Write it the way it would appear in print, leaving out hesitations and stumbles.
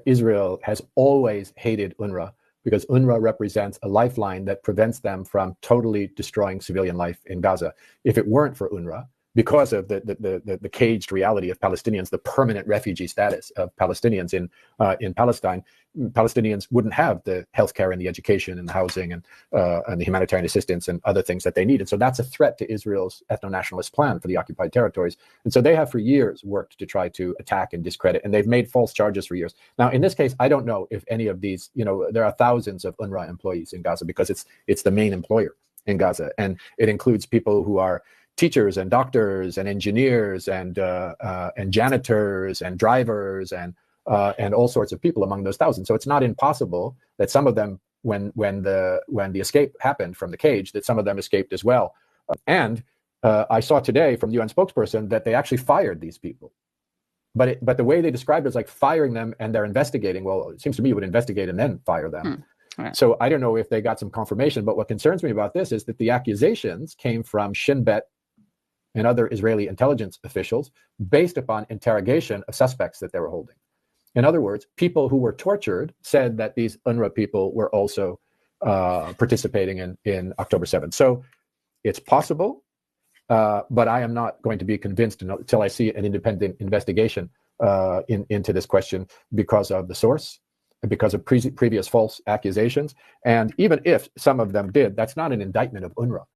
Israel has always hated UNRWA because UNRWA represents a lifeline that prevents them from totally destroying civilian life in Gaza. If it weren't for UNRWA, because of the caged reality of Palestinians, the permanent refugee status of Palestinians in Palestine, Palestinians wouldn't have the healthcare and the education and the housing and the humanitarian assistance and other things that they need. And so that's a threat to Israel's ethno-nationalist plan for the occupied territories. And so they have for years worked to try to attack and discredit, and they've made false charges for years. Now, in this case, I don't know if any of these, there are thousands of UNRWA employees in Gaza because it's the main employer in Gaza. And it includes people who are teachers and doctors and engineers and janitors and drivers and all sorts of people among those thousands. So it's not impossible that some of them, when the escape happened from the cage, that some of them escaped as well. And I saw today from the UN spokesperson that they actually fired these people. But the way they described it is like firing them and they're investigating. Well, it seems to me you would investigate and then fire them. Right. So I don't know if they got some confirmation. But what concerns me about this is that the accusations came from Shin Bet and other Israeli intelligence officials based upon interrogation of suspects that they were holding. In other words, people who were tortured said that these UNRWA people were also participating in October 7th. So it's possible, but I am not going to be convinced until I see an independent investigation into this question because of the source, because of previous false accusations. And even if some of them did, that's not an indictment of UNRWA.